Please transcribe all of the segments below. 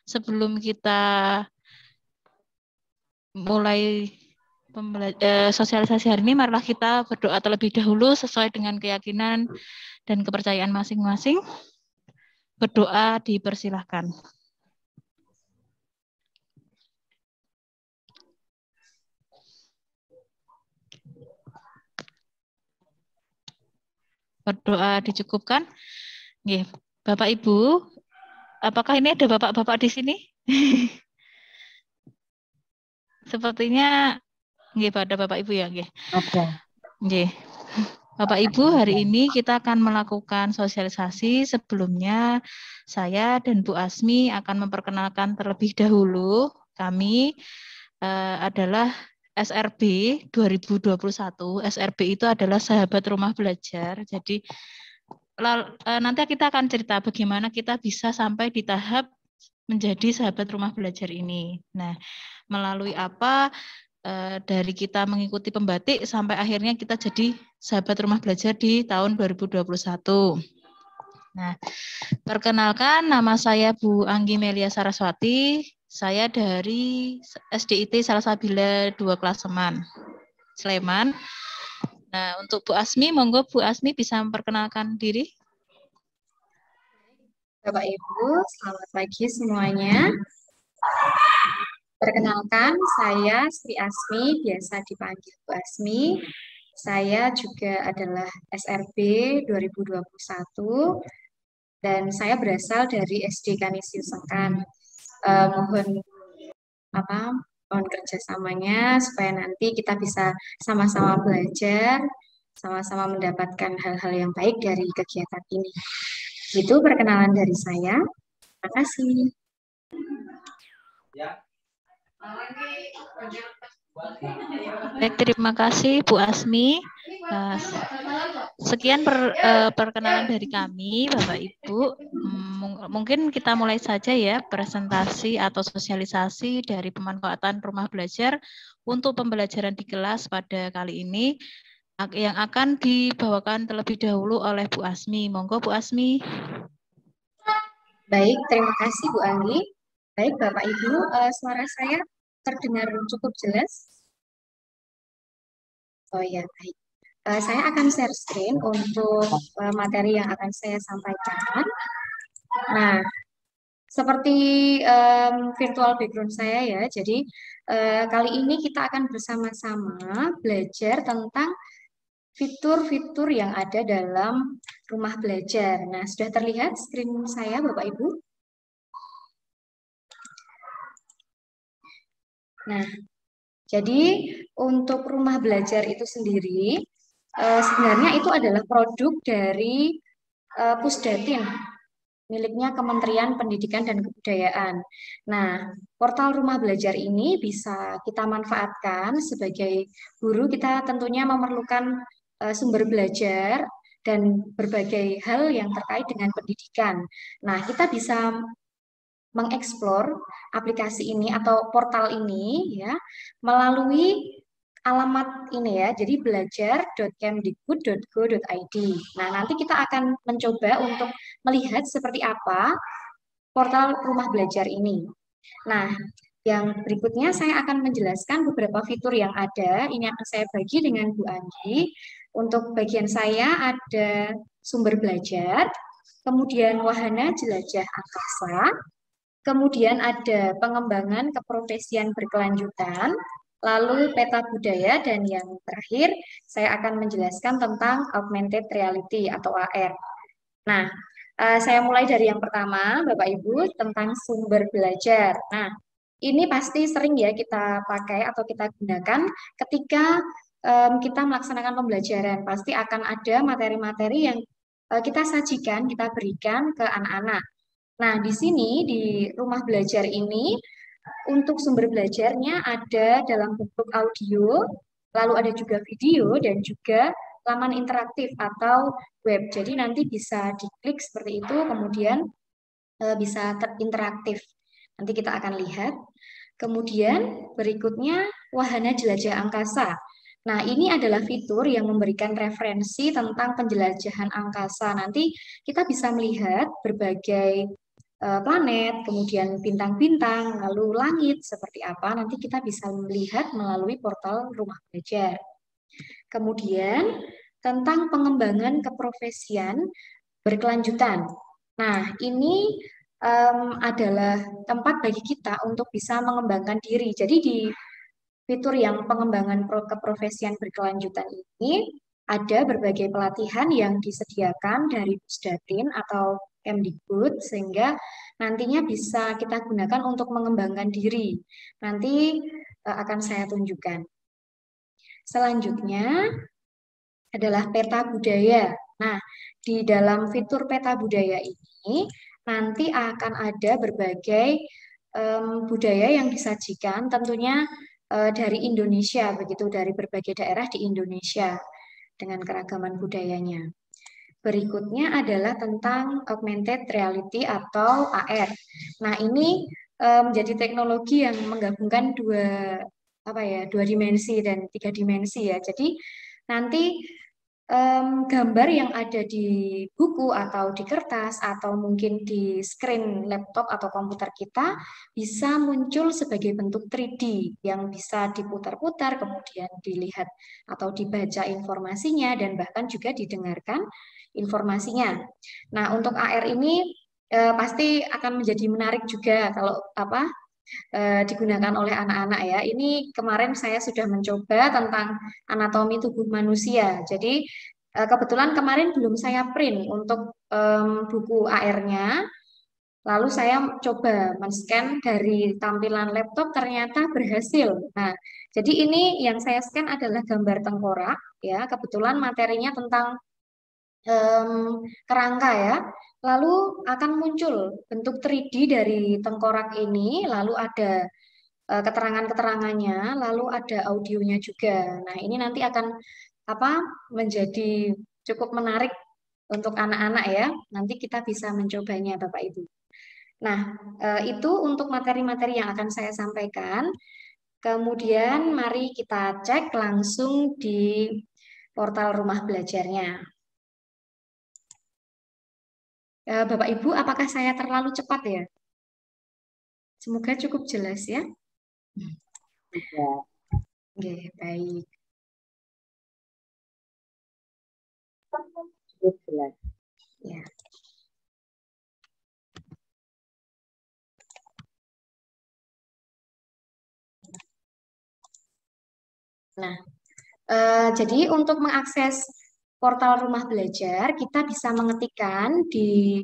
sebelum kita mulai sosialisasi hari ini, marilah kita berdoa terlebih dahulu sesuai dengan keyakinan dan kepercayaan masing-masing. Berdoa dipersilahkan. Berdoa dicukupkan. Bapak Ibu, apakah ini ada bapak-bapak di sini? Sepertinya ada Bapak Ibu ya, Ada. Bapak Ibu, hari ini kita akan melakukan sosialisasi. Sebelumnya saya dan Bu Asmi akan memperkenalkan terlebih dahulu. Kami adalah SRB 2021. SRB itu adalah Sahabat Rumah Belajar. Jadi nanti kita akan cerita bagaimana kita bisa sampai di tahap menjadi sahabat rumah belajar ini. Nah, melalui apa dari kita mengikuti pembatik sampai akhirnya kita jadi sahabat rumah belajar di tahun 2021. Nah, perkenalkan nama saya Bu Anggi Melia Saraswati. Saya dari SDIT Salsabila 2 Klaseman, Sleman. Nah, untuk Bu Asmi, monggo Bu Asmi bisa memperkenalkan diri. Bapak Ibu, selamat pagi semuanya. Perkenalkan, saya Sri Asmi, biasa dipanggil Bu Asmi. Saya juga adalah SRB 2021 dan saya berasal dari SD Kanisius Sekan. Mohon kerjasamanya supaya nanti kita bisa sama-sama belajar, sama-sama mendapatkan hal-hal yang baik dari kegiatan ini. Itu perkenalan dari saya. Terima kasih. Baik, terima kasih Bu Asmi. Sekian perkenalan dari kami, Bapak Ibu. Mungkin kita mulai saja ya presentasi atau sosialisasi dari pemanfaatan rumah belajar untuk pembelajaran di kelas pada kali ini yang akan dibawakan terlebih dahulu oleh Bu Asmi. Monggo Bu Asmi. Baik, terima kasih Bu Anggi. Baik Bapak Ibu, suara saya terdengar cukup jelas? Oh ya, baik. Saya akan share screen untuk materi yang akan saya sampaikan. Nah, seperti virtual background saya ya, jadi kali ini kita akan bersama-sama belajar tentang fitur-fitur yang ada dalam rumah belajar. Nah, sudah terlihat screen saya Bapak Ibu? Nah, jadi untuk rumah belajar itu sendiri, sebenarnya itu adalah produk dari Pusdatin, miliknya Kementerian Pendidikan dan Kebudayaan. Nah, portal rumah belajar ini bisa kita manfaatkan sebagai guru. Kita tentunya memerlukan sumber belajar dan berbagai hal yang terkait dengan pendidikan. Nah, kita bisa mengeksplor aplikasi ini atau portal ini ya melalui alamat ini ya, jadi belajar.kemdikbud.go.id. Nah, nanti kita akan mencoba untuk melihat seperti apa portal rumah belajar ini. Nah, yang berikutnya saya akan menjelaskan beberapa fitur yang ada. Ini akan saya bagi dengan Bu Anggi. Untuk bagian saya ada sumber belajar, kemudian wahana jelajah angkasa, kemudian ada pengembangan keprofesian berkelanjutan, lalu peta budaya, dan yang terakhir saya akan menjelaskan tentang augmented reality atau AR. Nah, saya mulai dari yang pertama, Bapak Ibu, tentang sumber belajar. Nah, ini pasti sering ya kita pakai atau kita gunakan ketika kita melaksanakan pembelajaran. Pasti akan ada materi-materi yang kita sajikan, kita berikan ke anak-anak. Nah, di sini, di rumah belajar ini, untuk sumber belajarnya ada dalam bentuk audio, lalu ada juga video, dan juga laman interaktif atau web. Jadi nanti bisa diklik seperti itu, kemudian bisa terinteraktif. Nanti kita akan lihat. Kemudian berikutnya wahana jelajah angkasa. Nah, ini adalah fitur yang memberikan referensi tentang penjelajahan angkasa. Nanti kita bisa melihat berbagai planet, kemudian bintang-bintang, lalu langit seperti apa, nanti kita bisa melihat melalui portal Rumah Belajar. Kemudian tentang pengembangan keprofesian berkelanjutan. Nah, ini adalah tempat bagi kita untuk bisa mengembangkan diri. Jadi di fitur yang pengembangan keprofesian berkelanjutan ini ada berbagai pelatihan yang disediakan dari Pusdatin atau Kemdikbud sehingga nantinya bisa kita gunakan untuk mengembangkan diri. Nanti akan saya tunjukkan. Selanjutnya adalah peta budaya. Nah, di dalam fitur peta budaya ini nanti akan ada berbagai budaya yang disajikan tentunya dari Indonesia, begitu dari berbagai daerah di Indonesia dengan keragaman budayanya. Berikutnya adalah tentang augmented reality atau AR. Nah, ini menjadi teknologi yang menggabungkan dua dimensi dan 3 dimensi ya. Jadi nanti gambar yang ada di buku atau di kertas atau mungkin di screen laptop atau komputer kita bisa muncul sebagai bentuk 3D yang bisa diputar-putar, kemudian dilihat atau dibaca informasinya dan bahkan juga didengarkan informasinya. Nah, untuk AR ini pasti akan menjadi menarik juga kalau digunakan oleh anak-anak ya. Ini kemarin saya sudah mencoba tentang anatomi tubuh manusia. Jadi kebetulan kemarin belum saya print untuk buku AR-nya. Lalu saya coba men-scan dari tampilan laptop ternyata berhasil. Nah, jadi ini yang saya scan adalah gambar tengkorak ya. Kebetulan materinya tentang kerangka ya. Lalu akan muncul bentuk 3D dari tengkorak ini, lalu ada keterangan-keterangannya, lalu ada audionya juga. Nah, ini nanti akan menjadi cukup menarik untuk anak-anak ya. Nanti kita bisa mencobanya, Bapak Ibu. Nah, itu untuk materi-materi yang akan saya sampaikan. Kemudian mari kita cek langsung di portal Rumah Belajarnya. Bapak Ibu, apakah saya terlalu cepat ya? Semoga cukup jelas ya. Ya. Oke, baik. Cukup jelas. Ya. Nah, jadi untuk mengakses portal Rumah Belajar, kita bisa mengetikkan di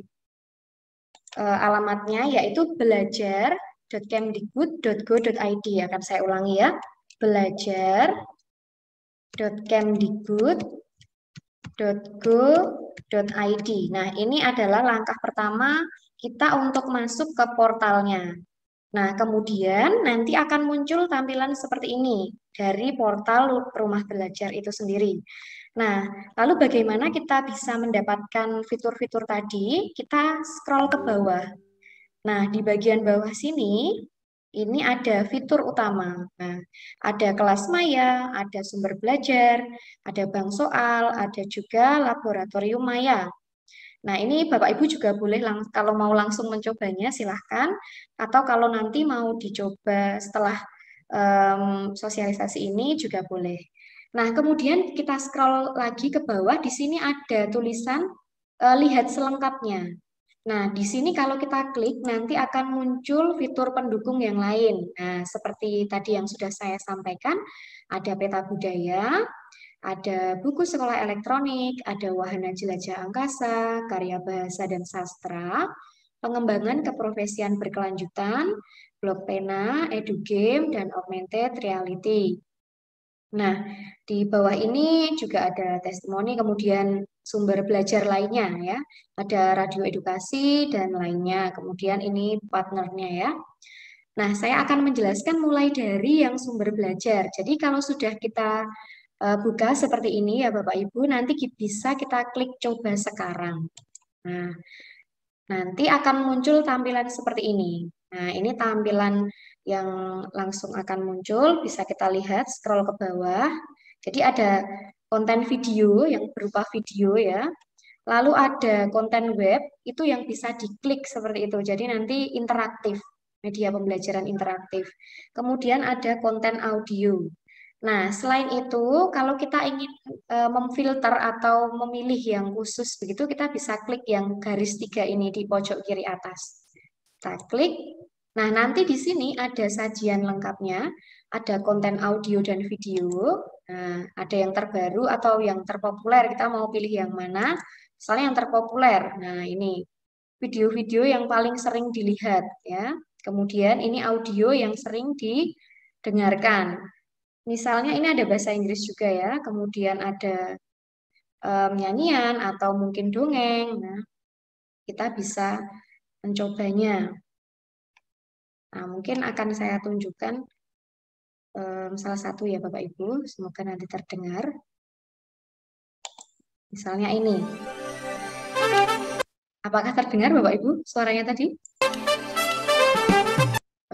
alamatnya yaitu belajar.kemdikbud.go.id. Akan saya ulangi ya, belajar.kemdikbud.go.id. Nah, ini adalah langkah pertama kita untuk masuk ke portalnya. Nah, kemudian nanti akan muncul tampilan seperti ini dari portal Rumah Belajar itu sendiri. Nah, lalu bagaimana kita bisa mendapatkan fitur-fitur tadi? Kita scroll ke bawah. Nah, di bagian bawah sini, ini ada fitur utama. Nah, ada kelas maya, ada sumber belajar, ada bank soal, ada juga laboratorium maya. Nah, ini Bapak Ibu juga boleh kalau mau langsung mencobanya silahkan, atau kalau nanti mau dicoba setelah sosialisasi ini juga boleh. Nah, kemudian kita scroll lagi ke bawah, di sini ada tulisan lihat selengkapnya. Nah, di sini kalau kita klik nanti akan muncul fitur pendukung yang lain. Nah, seperti tadi yang sudah saya sampaikan, ada peta budaya, ada buku sekolah elektronik, ada wahana jelajah angkasa, karya bahasa dan sastra, pengembangan keprofesian berkelanjutan, blog pena, edugame, dan augmented reality. Nah, di bawah ini juga ada testimoni, kemudian sumber belajar lainnya ya. Ada radio edukasi dan lainnya. Kemudian ini partnernya ya. Nah, saya akan menjelaskan mulai dari yang sumber belajar. Jadi kalau sudah kita buka seperti ini ya Bapak Ibu, nanti bisa kita klik coba sekarang. Nah, nanti akan muncul tampilan seperti ini. Nah, ini tampilan yang langsung akan muncul, bisa kita lihat scroll ke bawah. Jadi ada konten video yang berupa video ya. Lalu ada konten web, itu yang bisa diklik seperti itu. Jadi nanti interaktif, media pembelajaran interaktif. Kemudian ada konten audio. Nah, selain itu, kalau kita ingin memfilter atau memilih yang khusus begitu, kita bisa klik yang garis 3 ini di pojok kiri atas. Kita klik. Nah, nanti di sini ada sajian lengkapnya, ada konten audio dan video. Nah, ada yang terbaru atau yang terpopuler. Kita mau pilih yang mana? Misalnya yang terpopuler. Nah, ini video-video yang paling sering dilihat ya. Kemudian ini audio yang sering didengarkan. Misalnya ini ada bahasa Inggris juga ya, kemudian ada nyanyian atau mungkin dongeng. Nah, kita bisa mencobanya. Nah, mungkin akan saya tunjukkan salah satu ya Bapak Ibu, semoga nanti terdengar. Misalnya ini. Apakah terdengar Bapak Ibu suaranya tadi?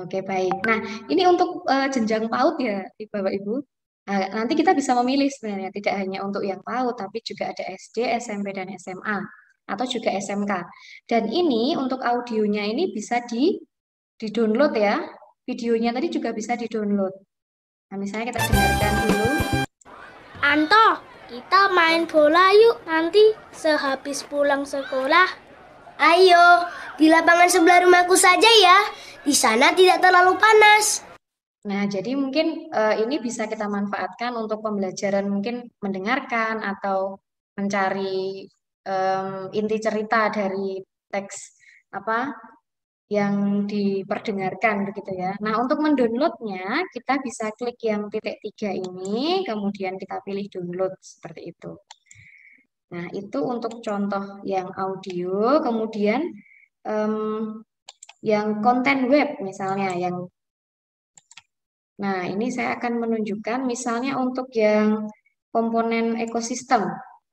Oke, baik. Nah, ini untuk jenjang PAUD ya, Bapak Ibu. Nah, nanti kita bisa memilih sebenarnya, tidak hanya untuk yang PAUD, tapi juga ada SD, SMP, dan SMA, atau juga SMK. Dan ini untuk audionya ini bisa di-download ya. Videonya tadi juga bisa di-download. Nah, misalnya kita dengarkan dulu. Anto, kita main bola yuk nanti sehabis pulang sekolah. Ayo, di lapangan sebelah rumahku saja ya. Di sana tidak terlalu panas. Nah, jadi mungkin ini bisa kita manfaatkan untuk pembelajaran mungkin mendengarkan atau mencari inti cerita dari teks apa yang diperdengarkan begitu ya. Nah, untuk mendownloadnya kita bisa klik yang titik 3 ini, kemudian kita pilih download seperti itu. Nah, itu untuk contoh yang audio, kemudian yang konten web misalnya yang Nah, ini saya akan menunjukkan misalnya untuk yang komponen ekosistem.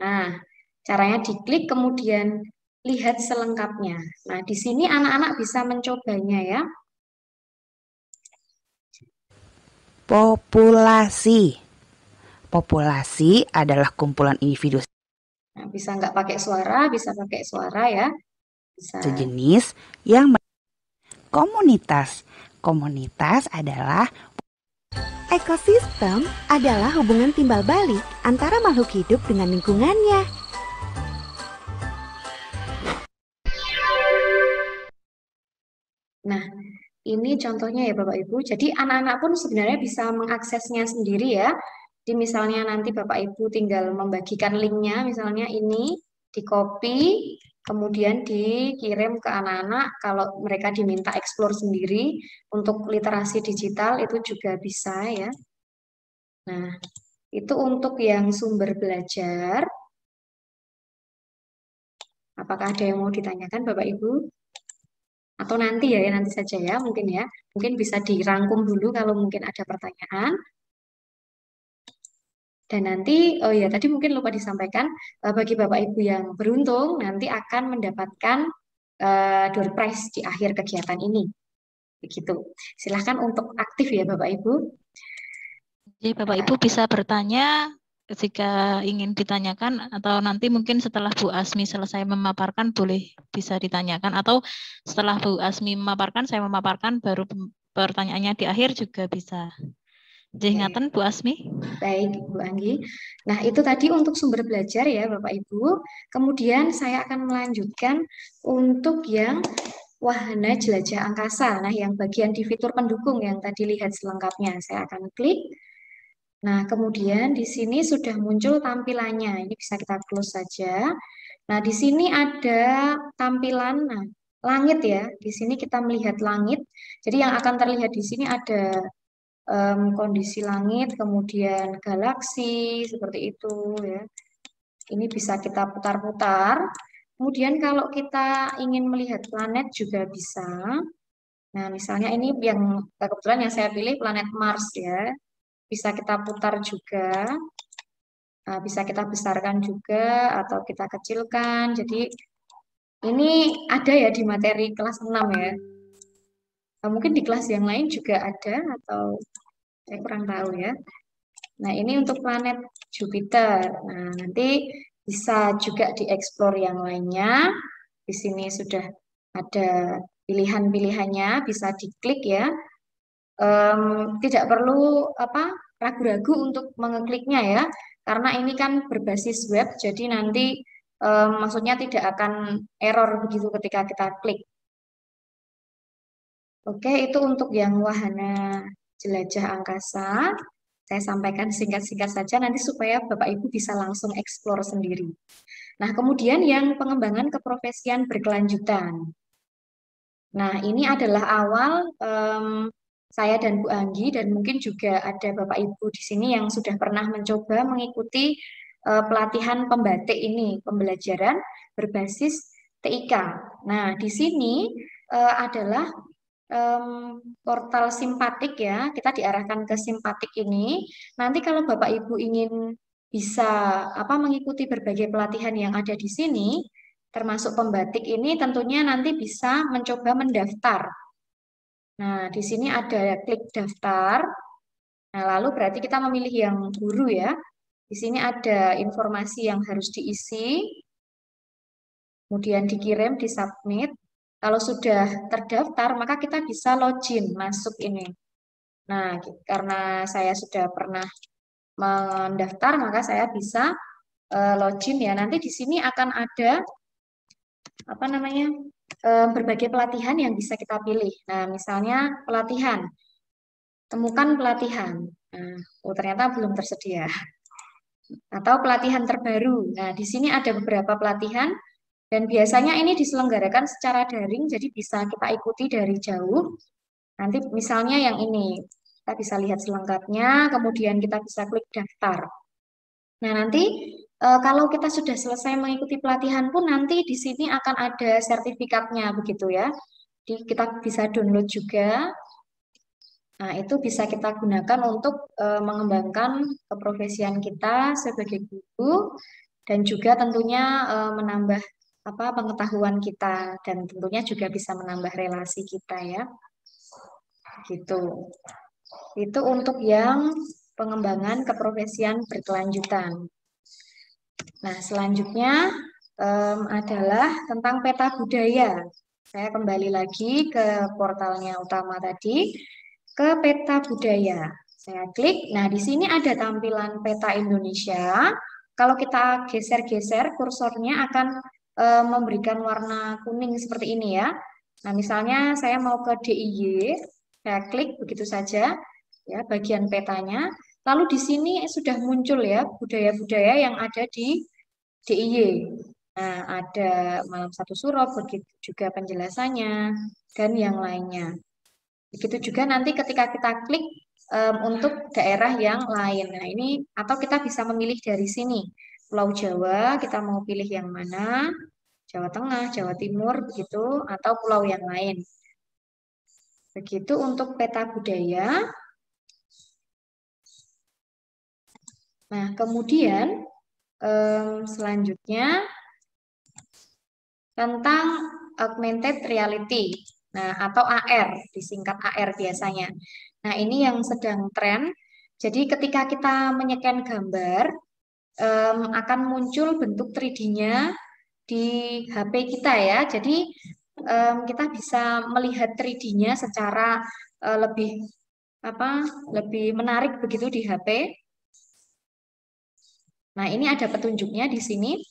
Nah, caranya diklik kemudian lihat selengkapnya. Nah, di sini anak-anak bisa mencobanya ya. Populasi. Populasi adalah kumpulan individu Nah, bisa nggak pakai suara, bisa pakai suara ya. Bisa. sejenis yang komunitas. Komunitas adalah ekosistem adalah hubungan timbal balik antara makhluk hidup dengan lingkungannya. Nah, ini contohnya ya Bapak Ibu. Jadi anak-anak pun sebenarnya bisa mengaksesnya sendiri ya. Jadi misalnya nanti Bapak Ibu tinggal membagikan linknya, misalnya ini di copy, kemudian dikirim ke anak-anak. Kalau mereka diminta explore sendiri untuk literasi digital itu juga bisa ya. Nah, itu untuk yang sumber belajar. Apakah ada yang mau ditanyakan Bapak Ibu? Atau nanti ya, nanti saja ya mungkin ya. Mungkin bisa dirangkum dulu kalau mungkin ada pertanyaan. Dan nanti, oh ya tadi mungkin lupa disampaikan, bagi Bapak Ibu yang beruntung nanti akan mendapatkan door prize di akhir kegiatan ini. Begitu. Silahkan untuk aktif ya Bapak Ibu. Jadi Bapak Ibu bisa bertanya jika ingin ditanyakan atau nanti mungkin setelah Bu Asmi selesai memaparkan boleh bisa ditanyakan atau setelah Bu Asmi memaparkan saya memaparkan baru pertanyaannya di akhir juga bisa. Jadi ingatan Bu Asmi. Baik Bu Anggi. Nah itu tadi untuk sumber belajar ya Bapak Ibu. Kemudian saya akan melanjutkan untuk yang wahana jelajah angkasa. Nah yang bagian di fitur pendukung yang tadi lihat selengkapnya. Saya akan klik. Nah, kemudian di sini sudah muncul tampilannya. Ini bisa kita close saja. Nah, di sini ada tampilan langit ya. Di sini kita melihat langit. Jadi yang akan terlihat di sini ada kondisi langit, kemudian galaksi seperti itu ya. Ini bisa kita putar-putar. Kemudian kalau kita ingin melihat planet juga bisa. Nah, misalnya ini yang kebetulan yang saya pilih planet Mars ya. Bisa kita putar juga, bisa kita besarkan juga atau kita kecilkan. Jadi ini ada ya di materi kelas 6 ya. Mungkin di kelas yang lain juga ada atau saya kurang tahu ya. Nah ini untuk planet Jupiter. Nah nanti bisa juga dieksplor yang lainnya. Di sini sudah ada pilihan-pilihannya, bisa diklik ya. Tidak perlu ragu-ragu untuk mengekliknya ya, karena ini kan berbasis web, jadi nanti maksudnya tidak akan error begitu ketika kita klik. Oke, itu untuk yang wahana jelajah angkasa. Saya sampaikan singkat-singkat saja nanti supaya Bapak Ibu bisa langsung eksplor sendiri. Nah, kemudian yang pengembangan keprofesian berkelanjutan. Nah, ini adalah awal saya dan Bu Anggi, dan mungkin juga ada Bapak Ibu di sini yang sudah pernah mencoba mengikuti pelatihan pembatik ini, pembelajaran berbasis TIK. Nah, di sini adalah portal Simpatik ya, kita diarahkan ke Simpatik ini. Nanti kalau Bapak Ibu ingin bisa mengikuti berbagai pelatihan yang ada di sini, termasuk pembatik ini, tentunya nanti bisa mencoba mendaftar. Nah, di sini ada klik daftar. Nah, lalu berarti kita memilih yang guru ya. Di sini ada informasi yang harus diisi, kemudian dikirim, disubmit. Kalau sudah terdaftar, maka kita bisa login masuk ini. Nah, karena saya sudah pernah mendaftar, maka saya bisa login ya. Nanti di sini akan ada berbagai pelatihan yang bisa kita pilih. Nah, misalnya pelatihan, temukan pelatihan. Nah, ternyata belum tersedia. Atau pelatihan terbaru. Nah, di sini ada beberapa pelatihan. Dan biasanya ini diselenggarakan secara daring, jadi bisa kita ikuti dari jauh. Nanti misalnya yang ini, kita bisa lihat selengkapnya, kemudian kita bisa klik daftar. Nah, nanti kalau kita sudah selesai mengikuti pelatihan pun, nanti di sini akan ada sertifikatnya, begitu ya. Jadi kita bisa download juga. Nah, itu bisa kita gunakan untuk mengembangkan keprofesian kita sebagai guru, dan juga tentunya menambah pengetahuan kita, dan tentunya juga bisa menambah relasi kita ya. Gitu. Itu untuk yang pengembangan keprofesian berkelanjutan. Nah, selanjutnya adalah tentang peta budaya. Saya kembali lagi ke portalnya utama tadi, ke peta budaya. Saya klik. Nah, di sini ada tampilan peta Indonesia. Kalau kita geser-geser, kursornya akan memberikan warna kuning seperti ini ya. Nah, misalnya saya mau ke DIY, saya klik begitu saja ya bagian petanya. Lalu di sini sudah muncul ya budaya-budaya yang ada di DIY. Nah, ada Malam Satu Suro, begitu juga penjelasannya dan yang lainnya. Begitu juga nanti ketika kita klik untuk daerah yang lain. Nah, ini atau kita bisa memilih dari sini. Pulau Jawa, kita mau pilih yang mana, Jawa Tengah, Jawa Timur, begitu, atau pulau yang lain. Begitu untuk peta budaya. Nah, kemudian selanjutnya tentang augmented reality, nah atau AR, disingkat AR biasanya. Nah, ini yang sedang tren. Jadi ketika kita menyekan gambar, akan muncul bentuk 3D-nya di HP kita ya. Jadi kita bisa melihat 3D-nya secara lebih menarik begitu di HP. Nah, ini ada petunjuknya di sini.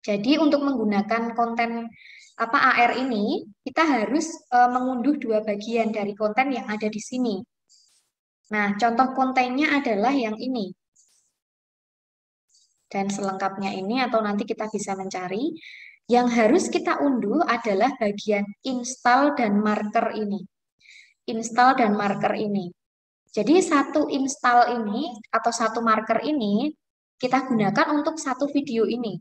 Jadi untuk menggunakan konten AR ini, kita harus mengunduh 2 bagian dari konten yang ada di sini. Nah, contoh kontennya adalah yang ini. Dan selengkapnya ini, atau nanti kita bisa mencari, yang harus kita unduh adalah bagian install dan marker ini. Install dan marker ini. Jadi satu install ini atau satu marker ini kita gunakan untuk satu video ini.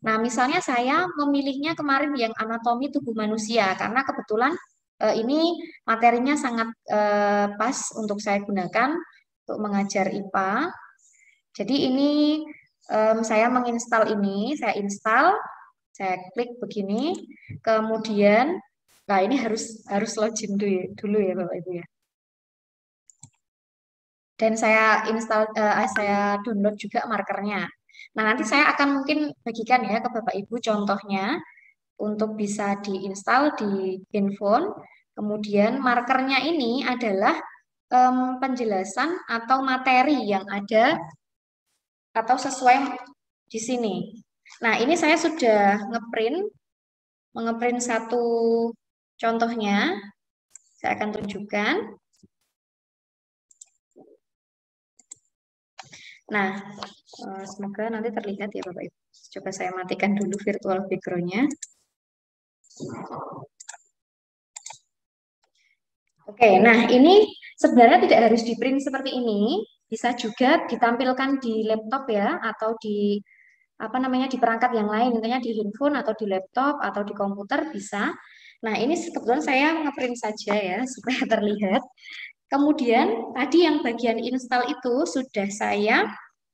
Nah, misalnya saya memilihnya kemarin yang anatomi tubuh manusia, karena kebetulan ini materinya sangat pas untuk saya gunakan untuk mengajar IPA. Jadi ini saya menginstal ini, saya install, saya klik begini, kemudian, nah ini harus login dulu ya Bapak Ibu ya. Dan saya install, saya download juga markernya. Nah, nanti saya akan mungkin bagikan ya ke Bapak Ibu contohnya untuk bisa diinstal di handphone. Kemudian markernya ini adalah penjelasan atau materi yang ada atau sesuai di sini. Nah, ini saya sudah mengeprint satu contohnya. Saya akan tunjukkan. Nah, semoga nanti terlihat ya Bapak Ibu. Coba saya matikan dulu virtual background-nya. Oke, nah ini sebenarnya tidak harus di print seperti ini, bisa juga ditampilkan di laptop ya, atau di apa namanya di perangkat yang lain, intinya di handphone atau di laptop atau di komputer bisa. Nah ini kebetulan saya ngeprint saja ya supaya terlihat. Kemudian tadi yang bagian install itu sudah saya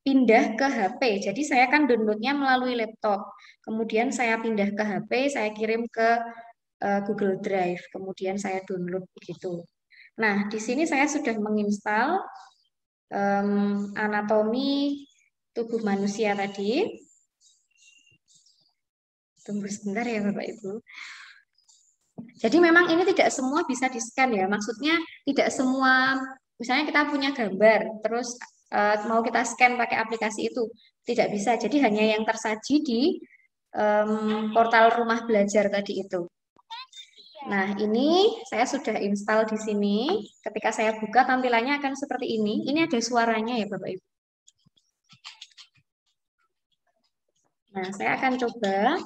pindah ke HP. Jadi saya kan downloadnya melalui laptop. Kemudian saya pindah ke HP, saya kirim ke Google Drive. Kemudian saya download begitu. Nah, di sini saya sudah menginstal anatomi tubuh manusia tadi. Tunggu sebentar ya Bapak Ibu. Jadi memang ini tidak semua bisa di-scan ya. Maksudnya tidak semua, misalnya kita punya gambar, terus mau kita scan pakai aplikasi itu. Tidak bisa. Jadi hanya yang tersaji di portal rumah belajar tadi itu. Nah, ini saya sudah install di sini. Ketika saya buka tampilannya akan seperti ini. Ini ada suaranya ya Bapak Ibu. Nah, saya akan coba.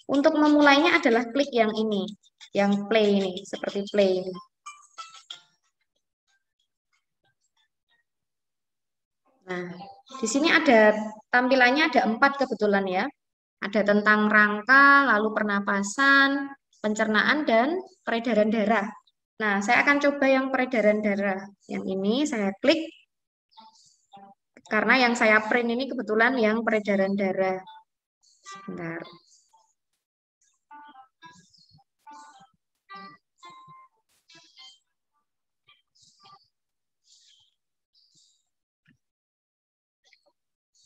Untuk memulainya adalah klik yang ini, yang play ini, seperti play ini. Nah, di sini ada tampilannya ada 4 kebetulan ya. Ada tentang rangka, lalu pernapasan, pencernaan, dan peredaran darah. Nah, saya akan coba yang peredaran darah. Yang ini saya klik, karena yang saya print ini kebetulan yang peredaran darah. Sebentar.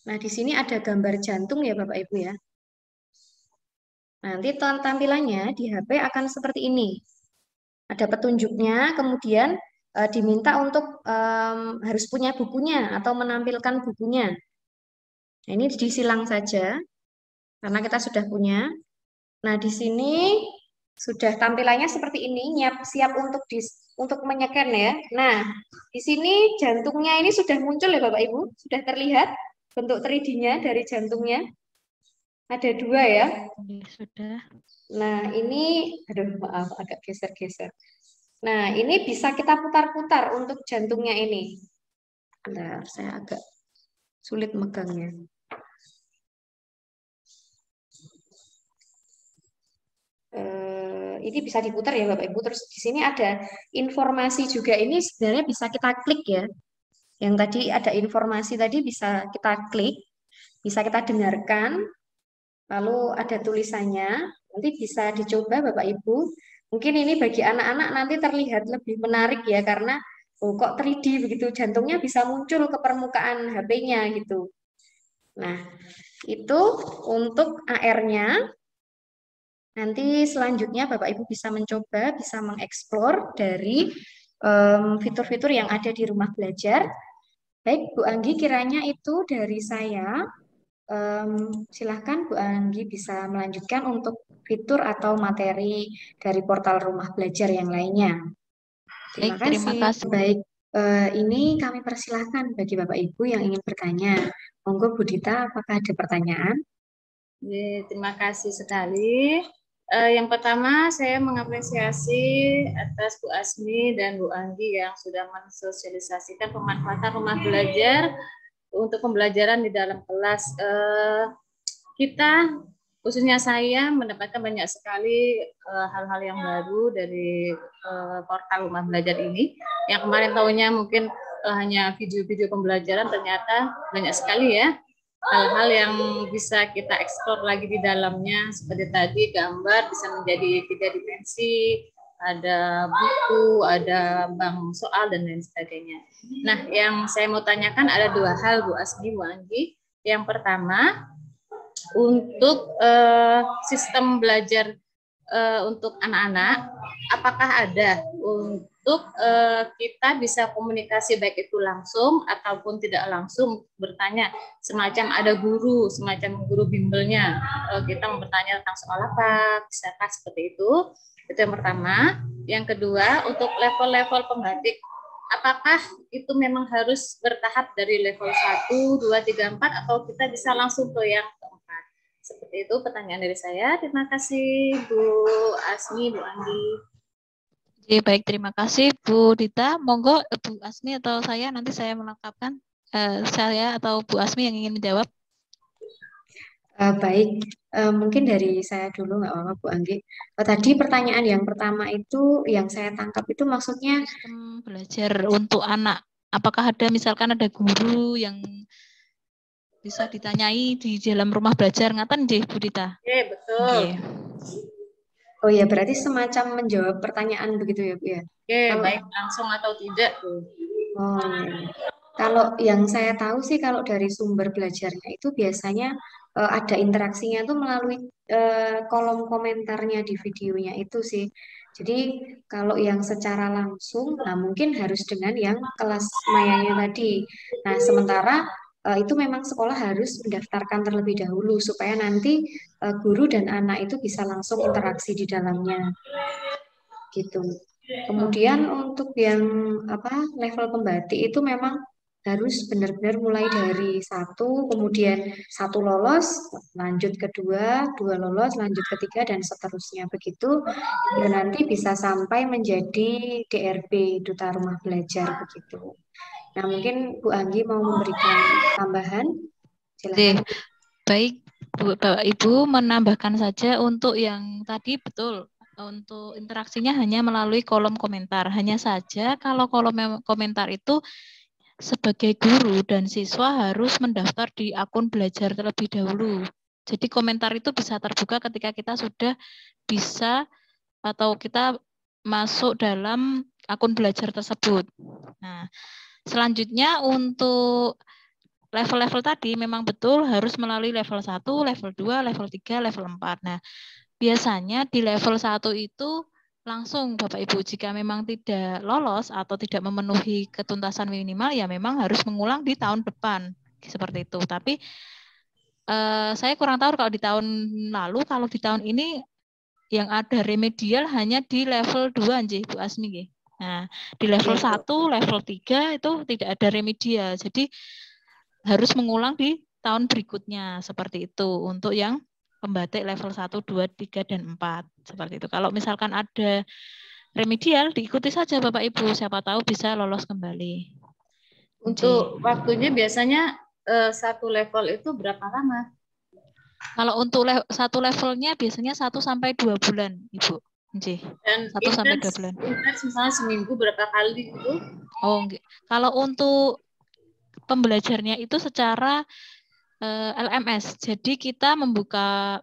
Nah, di sini ada gambar jantung ya Bapak Ibu ya. Nanti tampilannya di HP akan seperti ini. Ada petunjuknya, kemudian diminta untuk harus punya bukunya atau menampilkan bukunya. Nah, ini disilang saja, karena kita sudah punya. Nah, di sini sudah tampilannya seperti ini, siap untuk menyeken ya. Nah, di sini jantungnya ini sudah muncul ya Bapak Ibu, sudah terlihat bentuk 3D-nya dari jantungnya. Ada 2 ya. Sudah. Nah, ini, aduh maaf, agak geser-geser. Nah, ini bisa kita putar-putar untuk jantungnya ini. Bentar, saya agak sulit megangnya. Ini bisa diputar ya Bapak Ibu. Terus di sini ada informasi juga. Ini sebenarnya bisa kita klik ya. Yang tadi ada informasi tadi bisa kita klik, bisa kita dengarkan, lalu ada tulisannya, nanti bisa dicoba Bapak Ibu. Mungkin ini bagi anak-anak nanti terlihat lebih menarik ya, karena kok 3D begitu, jantungnya bisa muncul ke permukaan HP-nya gitu. Nah, itu untuk AR-nya. Nanti selanjutnya Bapak Ibu bisa mencoba, bisa mengeksplor dari fitur-fitur yang ada di rumah belajar. Baik, Bu Anggi, kiranya itu dari saya. Silahkan Bu Anggi bisa melanjutkan untuk fitur atau materi dari portal rumah belajar yang lainnya. Terima kasih. Baik, ini kami persilahkan bagi Bapak Ibu yang ingin bertanya. Monggo Bu Dita, apakah ada pertanyaan? Terima kasih sekali. Yang pertama, saya mengapresiasi atas Bu Asmi dan Bu Anggi yang sudah mensosialisasikan pemanfaatan rumah belajar untuk pembelajaran di dalam kelas. Kita, khususnya saya, mendapatkan banyak sekali hal-hal yang baru dari portal rumah belajar ini. Yang kemarin tahunya mungkin hanya video-video pembelajaran, ternyata banyak sekali ya hal-hal yang bisa kita eksplor lagi di dalamnya. Seperti tadi gambar bisa menjadi 3 dimensi, ada buku, ada bank soal, dan lain sebagainya. Nah, yang saya mau tanyakan ada 2 hal Bu Asmi, Bu Anggi. Yang pertama, untuk sistem belajar untuk anak-anak, apakah ada untuk kita bisa komunikasi baik itu langsung ataupun tidak langsung, bertanya semacam ada guru, semacam guru bimbelnya, kita mau bertanya tentang soal apa, bisakah seperti itu yang pertama. Yang kedua, untuk level-level pembatik, apakah itu memang harus bertahap dari level 1, 2, 3, 4 atau kita bisa langsung ke yang keempat? Seperti itu pertanyaan dari saya. Terima kasih Bu Asmi, Bu Andi. Oke, baik, terima kasih Bu Dita. Monggo Bu Asmi atau saya, nanti saya melengkapkan. Saya atau Bu Asmi yang ingin menjawab. Baik, mungkin dari saya dulu nggak apa-apa Bu Anggi. Tadi pertanyaan yang pertama itu yang saya tangkap itu maksudnya Sistem belajar untuk anak. Apakah ada misalkan ada guru yang bisa ditanyai di dalam rumah belajar, ngaten nggih Bu Dita? Oke, betul. Oke. Oh ya, berarti semacam menjawab pertanyaan begitu ya Bu ya? Oke, baik langsung atau tidak Bu? Oh iya. Kalau yang saya tahu sih kalau dari sumber belajarnya itu biasanya ada interaksinya tuh melalui kolom komentarnya di videonya itu sih. Jadi kalau yang secara langsung, nah mungkin harus dengan yang kelas mayanya tadi. Nah sementara itu memang sekolah harus mendaftarkan terlebih dahulu supaya nanti guru dan anak itu bisa langsung interaksi di dalamnya, gitu. Kemudian untuk yang level pembatik itu memang harus benar-benar mulai dari satu, kemudian satu lolos, lanjut kedua, dua lolos, lanjut ketiga, dan seterusnya. Begitu, ya nanti bisa sampai menjadi DRB, Duta Rumah Belajar, begitu. Nah, mungkin Bu Anggi mau memberikan tambahan? Silakan. Baik, Bapak Ibu menambahkan saja untuk yang tadi betul. Untuk interaksinya hanya melalui kolom komentar. Hanya saja kalau kolom komentar itu sebagai guru dan siswa harus mendaftar di akun belajar terlebih dahulu. Jadi komentar itu bisa terbuka ketika kita sudah bisa atau kita masuk dalam akun belajar tersebut. Nah, selanjutnya untuk level-level tadi memang betul harus melalui level 1, level 2, level 3, level 4. Nah, biasanya di level 1 itu langsung Bapak Ibu jika memang tidak lolos atau tidak memenuhi ketuntasan minimal ya memang harus mengulang di tahun depan seperti itu. Tapi saya kurang tahu kalau di tahun lalu, kalau di tahun ini yang ada remedial hanya di level 2 nggih Bu Asmi nggih. Nah, di level 1, level 3 itu tidak ada remedial. Jadi harus mengulang di tahun berikutnya seperti itu untuk yang pembatik level 1, 2, 3, dan 4. Seperti itu. Kalau misalkan ada remedial, diikuti saja Bapak Ibu. Siapa tahu bisa lolos kembali. Untuk waktunya biasanya satu level itu berapa lama? Kalau untuk satu levelnya biasanya 1 sampai 2 bulan, Ibu. Dan 1 sampai 2 bulan. Misalnya seminggu berapa kali itu? Oh, enggak. Kalau untuk pembelajarnya itu secara LMS. Jadi kita membuka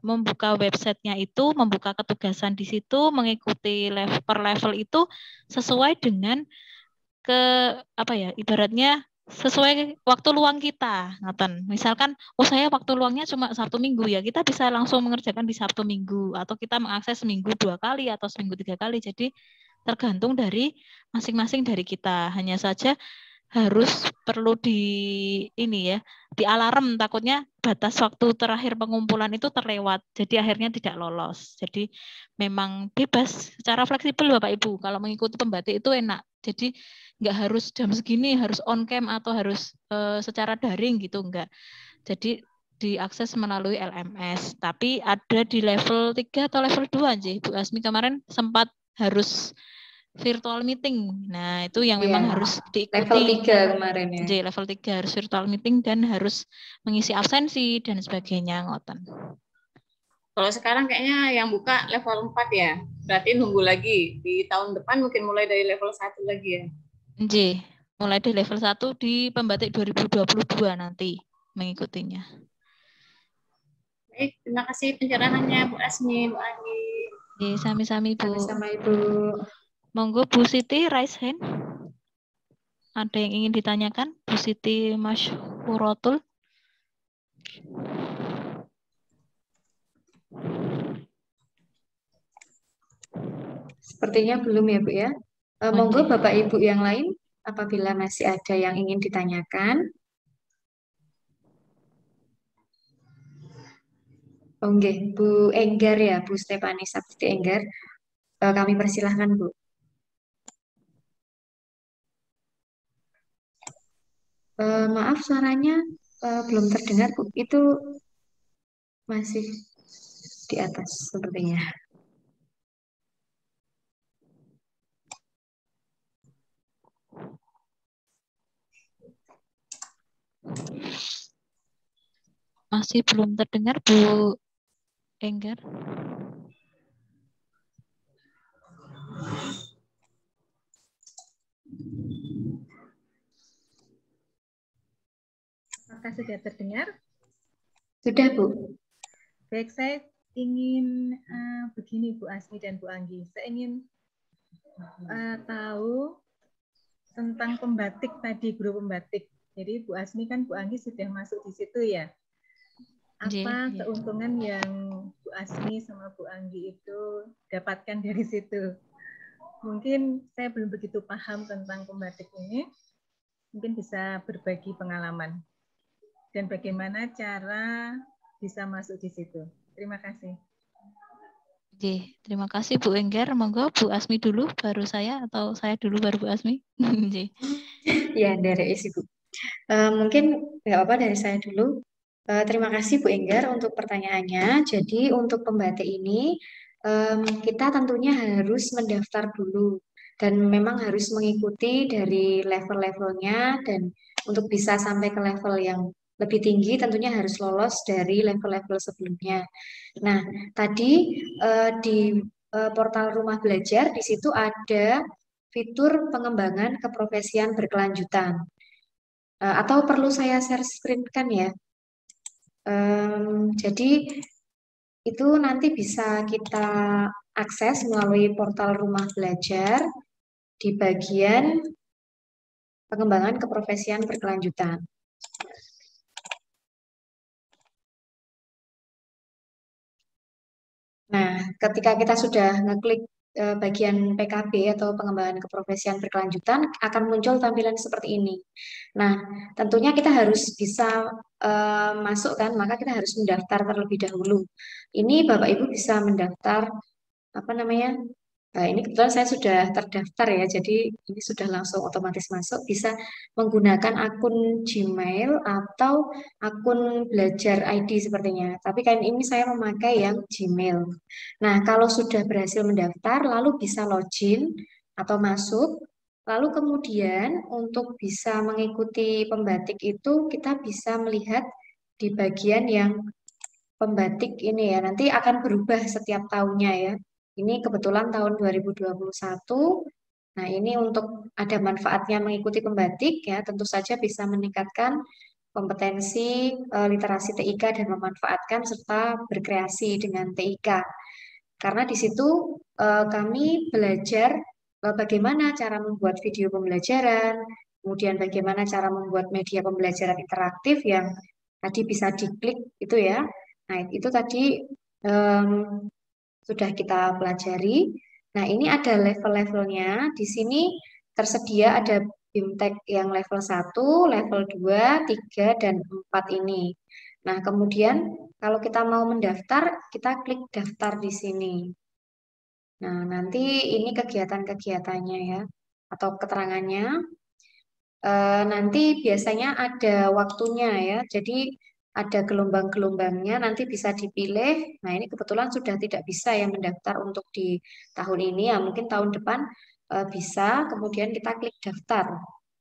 websitenya itu, membuka ketugasan di situ, mengikuti per level itu sesuai dengan ibaratnya sesuai waktu luang kita. Ngaten. Misalkan, saya waktu luangnya cuma Sabtu Minggu ya, kita bisa langsung mengerjakan di Sabtu Minggu atau kita mengakses seminggu 2 kali atau seminggu 3 kali. Jadi tergantung dari masing-masing dari kita. Hanya saja harus perlu di alarm, takutnya batas waktu terakhir pengumpulan itu terlewat, jadi akhirnya tidak lolos. Jadi memang bebas, secara fleksibel Bapak Ibu. Kalau mengikuti pembatik itu enak, jadi nggak harus jam segini, harus on cam atau harus secara daring gitu, enggak. Jadi diakses melalui LMS. Tapi ada di level 3 atau level 2 aja. Bu Asmi kemarin sempat harus virtual meeting. Nah, itu yang memang harus diikuti. Level 3 kemarin ya. Jadi level 3 harus virtual meeting dan harus mengisi absensi dan sebagainya, ngoten. Kalau sekarang kayaknya yang buka level 4 ya. Berarti nunggu lagi di tahun depan mungkin mulai dari level 1 lagi ya. Nggih, mulai dari level 1 di pembatik 2022 nanti mengikutinya. Baik, terima kasih pencerahannya Bu Asmi, Bu Andi. Sami-sami Bu. Sami-sami Ibu. Monggo Bu Siti raise hand. Ada yang ingin ditanyakan? Bu Siti Masyhuratul. Sepertinya belum ya, Bu ya. Monggo Bapak Ibu yang lain, apabila masih ada yang ingin ditanyakan. Oke, Bu Enggar ya, Bu Stefani Sabti Enggar. Kami persilahkan, Bu. Maaf, suaranya belum terdengar, Bu. Itu masih di atas sepertinya. Masih belum terdengar, Bu Enggar. Apakah sudah terdengar? Sudah, Bu. Baik, saya ingin begini Bu Asmi dan Bu Anggi. Saya ingin tahu tentang pembatik tadi, guru pembatik. Jadi Bu Asmi kan Bu Anggi sudah masuk di situ ya. Apa keuntungan yang Bu Asmi sama Bu Anggi itu dapatkan dari situ? Mungkin saya belum begitu paham tentang pembatik ini. Mungkin bisa berbagi pengalaman. Dan bagaimana cara bisa masuk di situ. Terima kasih. Oke, terima kasih Bu Enggar. Monggo Bu Asmi dulu, baru saya, atau saya dulu baru Bu Asmi. Ya, dari isi Bu. Mungkin nggak apa-apa dari saya dulu. Terima kasih Bu Enggar untuk pertanyaannya. Jadi untuk pembatik ini kita tentunya harus mendaftar dulu dan memang harus mengikuti dari level-levelnya, dan untuk bisa sampai ke level yang lebih tinggi tentunya harus lolos dari level-level sebelumnya. Nah, tadi di portal Rumah Belajar di situ ada fitur pengembangan keprofesian berkelanjutan. Atau perlu saya share screen kan ya? Jadi itu nanti bisa kita akses melalui portal Rumah Belajar di bagian pengembangan keprofesian berkelanjutan. Nah, ketika kita sudah ngeklik bagian PKB atau pengembangan keprofesian berkelanjutan, akan muncul tampilan seperti ini. Nah, tentunya kita harus bisa masuk kan, maka kita harus mendaftar terlebih dahulu. Ini Bapak Ibu bisa mendaftar, apa namanya, Nah, ini kebetulan saya sudah terdaftar ya, jadi ini sudah langsung otomatis masuk. Bisa menggunakan akun Gmail atau akun Belajar ID sepertinya. Tapi kali ini saya memakai yang Gmail. Nah, kalau sudah berhasil mendaftar, lalu bisa login atau masuk. Lalu kemudian untuk bisa mengikuti pembatik itu, kita bisa melihat di bagian yang pembatik ini ya. Nanti akan berubah setiap tahunnya ya. Ini kebetulan tahun 2021. Nah, ini untuk ada manfaatnya mengikuti pembatik ya, tentu saja bisa meningkatkan kompetensi literasi TIK dan memanfaatkan serta berkreasi dengan TIK. Karena di situ kami belajar bagaimana cara membuat video pembelajaran, kemudian bagaimana cara membuat media pembelajaran interaktif yang tadi bisa diklik itu ya. Nah, itu tadi sudah kita pelajari. Nah, ini ada level-levelnya. Di sini tersedia ada BIMTEK yang level 1, level 2, 3, dan 4 ini. Nah, kemudian kalau kita mau mendaftar, kita klik daftar di sini. Nah, nanti ini kegiatan-kegiatannya ya, atau keterangannya. Nanti biasanya ada waktunya ya, jadi ada gelombang-gelombangnya, nanti bisa dipilih. Nah, ini kebetulan sudah tidak bisa ya mendaftar untuk di tahun ini, ya mungkin tahun depan bisa, kemudian kita klik daftar.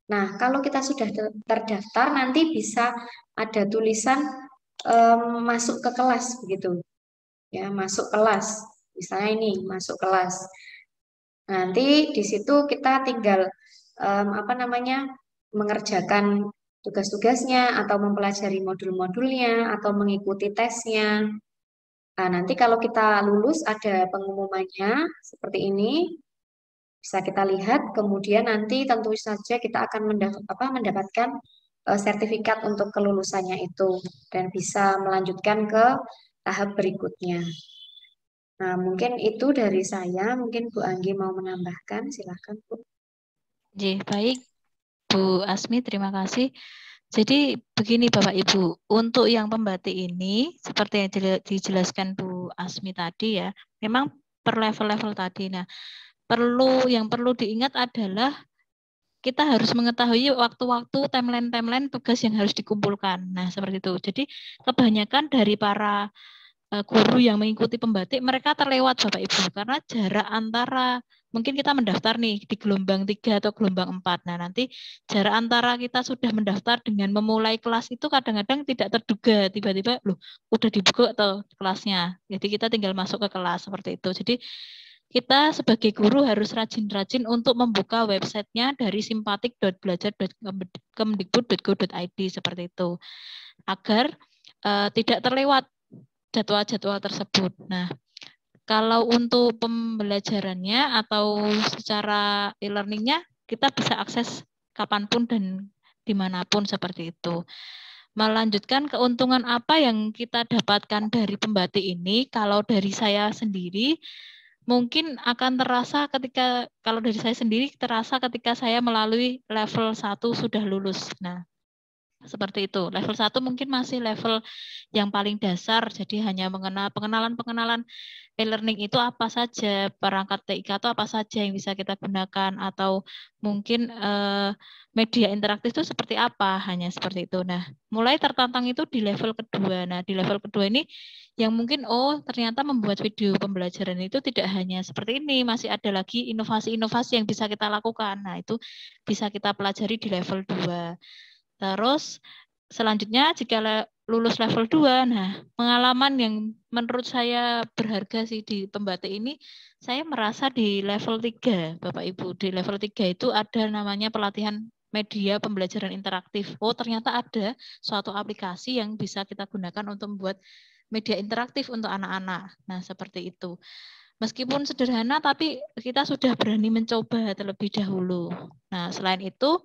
Nah, kalau kita sudah terdaftar, nanti bisa ada tulisan masuk ke kelas begitu. Ya, masuk kelas. Misalnya ini, masuk kelas. Nanti di situ kita tinggal apa namanya, mengerjakan tugas-tugasnya atau mempelajari modul-modulnya atau mengikuti tesnya. Nah, nanti kalau kita lulus ada pengumumannya seperti ini. Bisa kita lihat, kemudian nanti tentu saja kita akan mendapatkan sertifikat untuk kelulusannya itu dan bisa melanjutkan ke tahap berikutnya. Nah, mungkin itu dari saya. Mungkin Bu Anggi mau menambahkan, silakan Bu. Baik, Bu Asmi, terima kasih. Jadi begini Bapak Ibu, untuk yang pembatik ini seperti yang dijelaskan Bu Asmi tadi ya, memang per level-level tadi. Nah, yang perlu diingat adalah kita harus mengetahui waktu-waktu timeline tugas yang harus dikumpulkan. Nah, seperti itu. Jadi kebanyakan dari para guru yang mengikuti pembatik, mereka terlewat Bapak Ibu, karena jarak antara, mungkin kita mendaftar nih di gelombang 3 atau gelombang 4. Nah, nanti jarak antara kita sudah mendaftar dengan memulai kelas itu kadang-kadang tidak terduga, tiba-tiba loh udah dibuka atau kelasnya. Jadi kita tinggal masuk ke kelas seperti itu. Jadi kita sebagai guru harus rajin-rajin untuk membuka websitenya dari simpatik.belajar.kemdikbud.go.id seperti itu, agar tidak terlewat jadwal-jadwal tersebut. Nah, kalau untuk pembelajarannya atau secara e-learningnya, kita bisa akses kapanpun dan dimanapun seperti itu. Melanjutkan, keuntungan apa yang kita dapatkan dari pembatik ini, kalau dari saya sendiri, mungkin akan terasa kalau dari saya sendiri terasa ketika saya melalui level 1 sudah lulus. Nah, seperti itu. Level 1 mungkin masih level yang paling dasar, jadi hanya mengenal pengenalan e-learning itu apa saja, perangkat TIK itu apa saja yang bisa kita gunakan, atau mungkin media interaktif itu seperti apa, hanya seperti itu. Nah, mulai tertantang itu di level kedua. Nah, di level kedua ini yang mungkin ternyata membuat video pembelajaran itu tidak hanya seperti ini, masih ada lagi inovasi-inovasi yang bisa kita lakukan. Nah, itu bisa kita pelajari di level 2. Terus selanjutnya jika lulus level 2, nah pengalaman yang menurut saya berharga sih di pembatik ini, saya merasa di level 3, Bapak Ibu. Di level 3 itu ada namanya pelatihan media pembelajaran interaktif. Ternyata ada suatu aplikasi yang bisa kita gunakan untuk membuat media interaktif untuk anak-anak. Nah, seperti itu. Meskipun sederhana, tapi kita sudah berani mencoba terlebih dahulu. Nah, selain itu,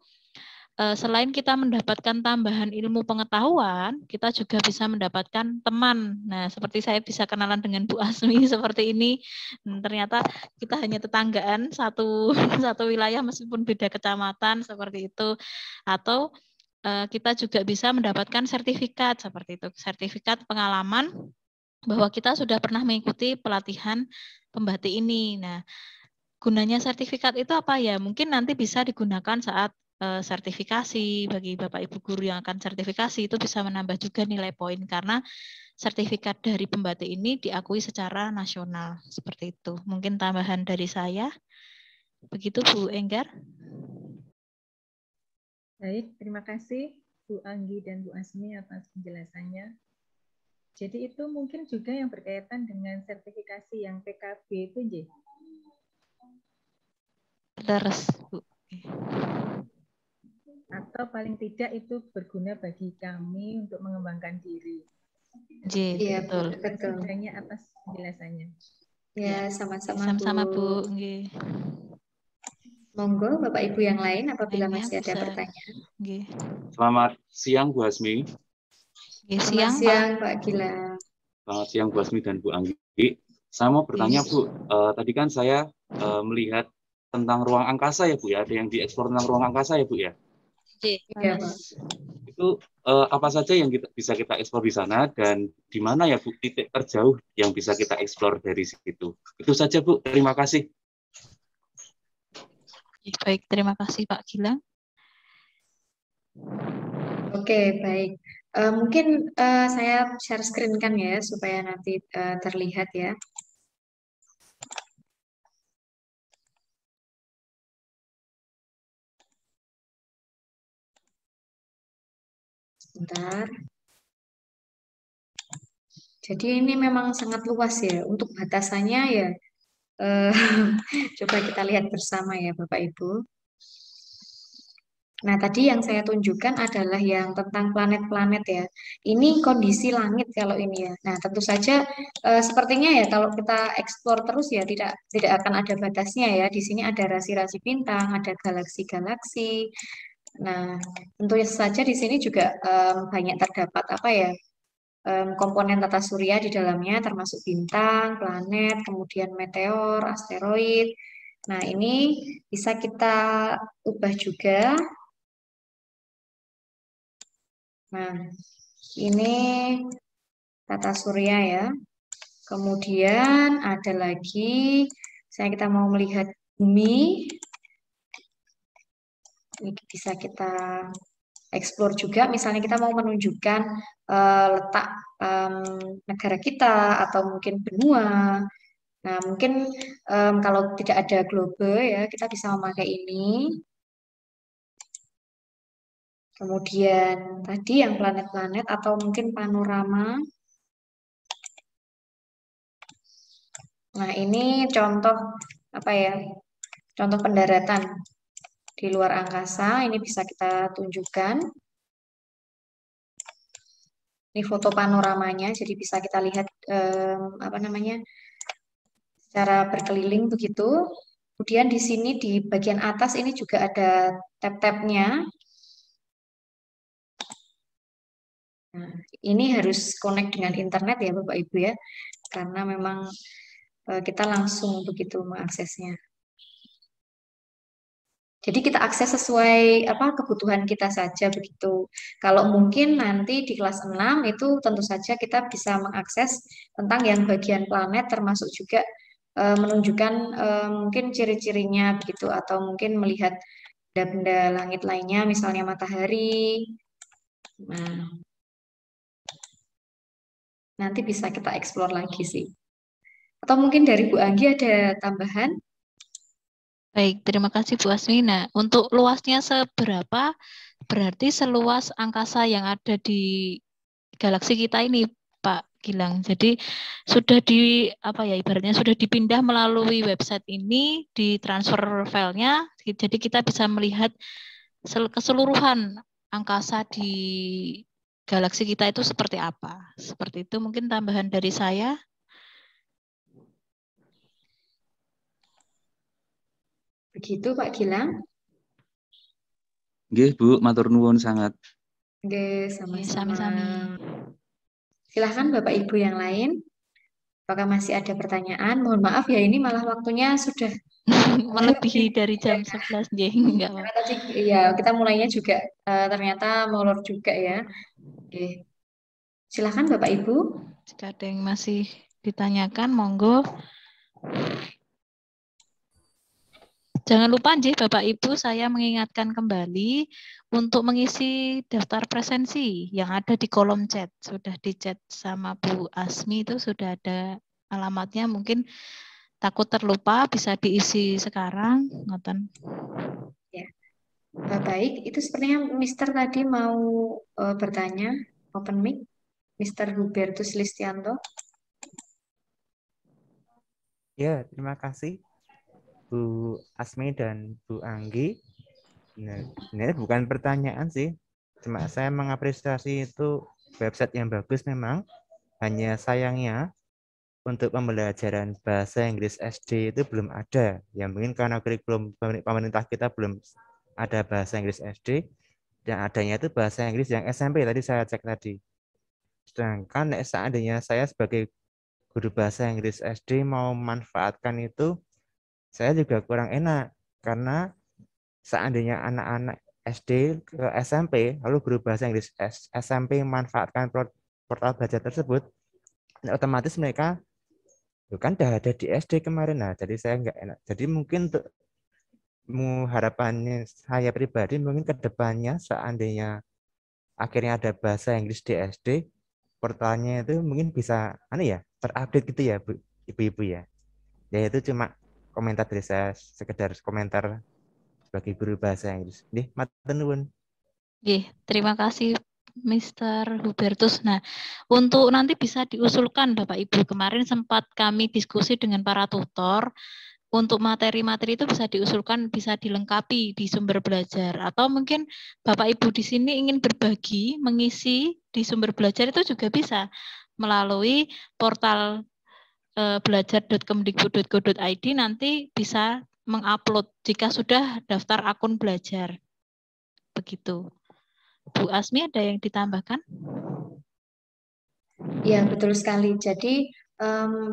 selain kita mendapatkan tambahan ilmu pengetahuan, kita juga bisa mendapatkan teman. Nah, seperti saya bisa kenalan dengan Bu Asmi seperti ini. Ternyata kita hanya tetanggaan satu wilayah meskipun beda kecamatan seperti itu. Atau kita juga bisa mendapatkan sertifikat seperti itu, sertifikat pengalaman bahwa kita sudah pernah mengikuti pelatihan pembatik ini. Nah, gunanya sertifikat itu apa ya? Mungkin nanti bisa digunakan saat sertifikasi. Bagi Bapak Ibu guru yang akan sertifikasi itu bisa menambah juga nilai poin, karena sertifikat dari pembatik ini diakui secara nasional. Seperti itu. Mungkin tambahan dari saya. Begitu Bu Enggar. Baik, terima kasih Bu Anggi dan Bu Asmi atas penjelasannya. Jadi itu mungkin juga yang berkaitan dengan sertifikasi yang PKB itu, Nji? Terus, Bu. Atau paling tidak itu berguna bagi kami untuk mengembangkan diri. Iya, betul. Sebenarnya atas penjelasannya. Ya, sama-sama Sama-sama Bu. Nggih. Monggo Bapak Ibu yang lain apabila masih ada pertanyaan. Selamat siang Bu Asmi. Selamat siang Pak Gilang. Selamat siang Bu Asmi dan Bu Anggi. Saya mau bertanya Bu, tadi kan saya melihat tentang ruang angkasa ya Bu ya, ada yang dieksplor tentang ruang angkasa ya Bu ya. Iya Pak. Itu apa saja yang bisa kita eksplor di sana dan di mana ya Bu titik terjauh yang bisa kita eksplor dari situ. Itu saja Bu, terima kasih. Baik, terima kasih Pak Gilang. Oke, baik. Mungkin saya share screen kan ya, supaya nanti terlihat ya. Sebentar. Jadi ini memang sangat luas ya, untuk batasannya ya. Coba kita lihat bersama ya Bapak Ibu. Nah, tadi yang saya tunjukkan adalah yang tentang planet-planet ya. Ini kondisi langit kalau ini ya. Nah, tentu saja sepertinya ya kalau kita eksplor terus ya tidak akan ada batasnya ya. Di sini ada rasi-rasi bintang, ada galaksi-galaksi, Nah, tentu saja di sini juga banyak terdapat apa ya, komponen tata surya di dalamnya, termasuk bintang, planet, kemudian meteor, asteroid. Nah, ini bisa kita ubah juga. Nah, ini tata surya ya. Kemudian ada lagi, misalnya kita mau melihat bumi, ini bisa kita explore juga. Misalnya kita mau menunjukkan letak negara kita atau mungkin benua. Nah, mungkin kalau tidak ada globe ya, kita bisa memakai ini. Kemudian tadi yang planet-planet atau mungkin panorama. Nah, ini contoh apa ya? Contoh pendaratan di luar angkasa. Ini bisa kita tunjukkan. Ini foto panoramanya, jadi bisa kita lihat apa namanya? Secara berkeliling begitu. Kemudian di sini di bagian atas ini juga ada tab-tabnya. Nah, ini harus connect dengan internet ya Bapak Ibu ya, karena memang kita langsung begitu mengaksesnya. Jadi kita akses sesuai apa kebutuhan kita saja begitu. Kalau mungkin nanti di kelas 6 itu tentu saja kita bisa mengakses tentang yang bagian planet termasuk juga menunjukkan mungkin ciri-cirinya begitu atau mungkin melihat benda-benda langit lainnya misalnya matahari. Nah, nanti bisa kita eksplor lagi sih. Atau mungkin dari Bu Anggi ada tambahan? Baik, terima kasih Bu Asmi. Nah, untuk luasnya seberapa, berarti seluas angkasa yang ada di galaksi kita ini, Pak Gilang. Jadi sudah di apa ya ibaratnya sudah dipindah melalui website ini, ditransfer filenya, jadi kita bisa melihat keseluruhan angkasa di galaksi kita itu seperti apa. Seperti itu mungkin tambahan dari saya. Begitu Pak Gilang. Nggih, Bu, matur nuwun sangat. Nggih, sama-sama. Silahkan Bapak Ibu yang lain. Apakah masih ada pertanyaan? Mohon maaf ya, ini malah waktunya sudah melebihi dari jam 11. Enggak apa. Karena tadi ya kita mulainya juga ternyata molor juga ya. Oke. Silahkan Bapak Ibu. Jika ada yang masih ditanyakan, monggo. Jangan lupa Bapak Ibu, saya mengingatkan kembali untuk mengisi daftar presensi yang ada di kolom chat. Sudah di chat sama Bu Asmi itu sudah ada alamatnya, mungkin takut terlupa bisa diisi sekarang. Ngoten. Ya. Baik, itu sepertinya Mister tadi mau bertanya, open mic. Mister Hubertus Listianto. Ya, terima kasih Bu Asmi dan Bu Anggi. Nah, ini bukan pertanyaan sih, cuma saya mengapresiasi itu website yang bagus memang. Hanya sayangnya untuk pembelajaran bahasa Inggris SD itu belum ada. Ya mungkin karena kurikulum pemerintah kita belum ada bahasa Inggris SD, yang adanya itu bahasa Inggris yang SMP tadi saya cek tadi. Sedangkan seandainya saya sebagai guru bahasa Inggris SD mau memanfaatkan itu, saya juga kurang enak karena seandainya anak-anak SD ke SMP lalu guru bahasa Inggris SMP memanfaatkan portal belajar tersebut, otomatis mereka kan udah ada di SD kemarin. Nah, jadi saya nggak enak. Jadi mungkin untuk harapannya saya pribadi mungkin ke depannya seandainya akhirnya ada bahasa Inggris di SD, portalnya itu mungkin bisa terupdate gitu ya Bu, Ibu-ibu ya. Ya itu cuma komentar dari saya, sekedar komentar sebagai guru bahasa Inggris. Nggih, matur nuwun. Nggih, terima kasih Mr. Hubertus. Nah, untuk nanti bisa diusulkan Bapak Ibu, kemarin sempat kami diskusi dengan para tutor, untuk materi-materi itu bisa diusulkan, bisa dilengkapi di sumber belajar. Atau mungkin Bapak Ibu di sini ingin berbagi, mengisi di sumber belajar itu juga bisa melalui portal belajar.kemdikbud.go.id, nanti bisa mengupload jika sudah daftar akun belajar. Begitu. Bu Asmi ada yang ditambahkan? Ya, betul sekali. Jadi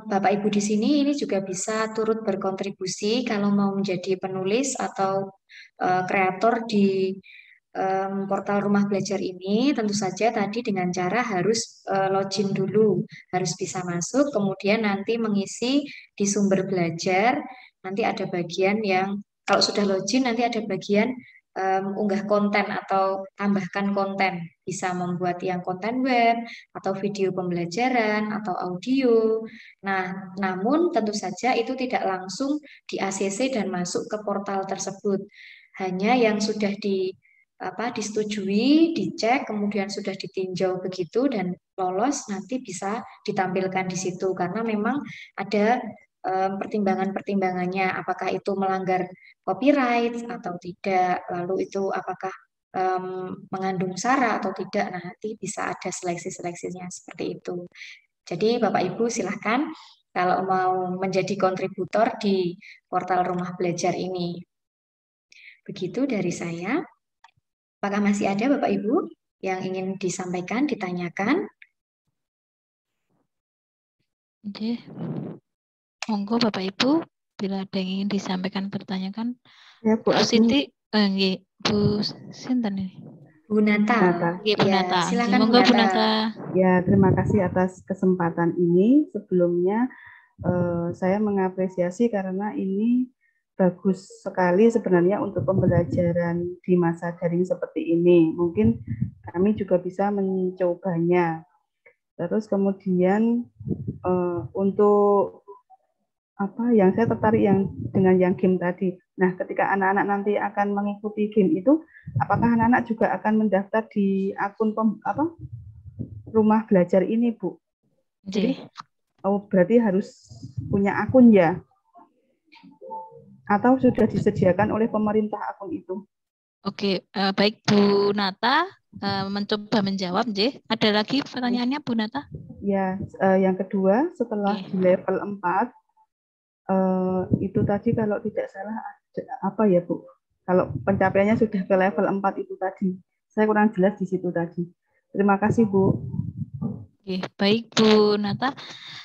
Bapak Ibu di sini ini juga bisa turut berkontribusi kalau mau menjadi penulis atau kreator di portal Rumah Belajar ini. Tentu saja tadi dengan cara harus login dulu, harus bisa masuk, kemudian nanti mengisi di sumber belajar. Nanti ada bagian yang kalau sudah login nanti ada bagian unggah konten atau tambahkan konten. Bisa membuat yang konten web atau video pembelajaran atau audio. Nah, namun tentu saja itu tidak langsung di ACC dan masuk ke portal tersebut. Hanya yang sudah disetujui, dicek, kemudian sudah ditinjau begitu dan lolos nanti bisa ditampilkan di situ karena memang ada pertimbangan-pertimbangannya, apakah itu melanggar copyright atau tidak, lalu itu apakah mengandung sara atau tidak. Nah, nanti bisa ada seleksi-seleksinya seperti itu. Jadi Bapak Ibu silahkan kalau mau menjadi kontributor di portal Rumah Belajar ini. Begitu dari saya. Apakah masih ada Bapak Ibu yang ingin disampaikan, ditanyakan? Oke. Monggo Bapak Ibu, bila ada yang ingin disampaikan, bertanyakan. Ya, Bu Siti, Bu Sinten ini? Bu Nata. Bu Nata. Silakan Monggo Bu Nata. Nata. Ya, terima kasih atas kesempatan ini. Sebelumnya saya mengapresiasi karena ini bagus sekali sebenarnya untuk pembelajaran di masa daring seperti ini. Mungkin kami juga bisa mencobanya. Terus kemudian untuk apa yang saya tertarik dengan yang game tadi. Nah, ketika anak-anak nanti akan mengikuti game itu, apakah anak-anak juga akan mendaftar di akun Rumah Belajar ini, Bu? Jadi, berarti harus punya akun ya? Atau sudah disediakan oleh pemerintah akun itu? Oke, baik Bu Nata mencoba menjawab, J. Ada lagi pertanyaannya Bu Nata? Ya, yang kedua setelah di level 4 itu tadi kalau tidak salah apa ya Bu? Kalau pencapaiannya sudah ke level 4 itu tadi. Saya kurang jelas di situ tadi. Terima kasih Bu. Oke, baik Bu Nata.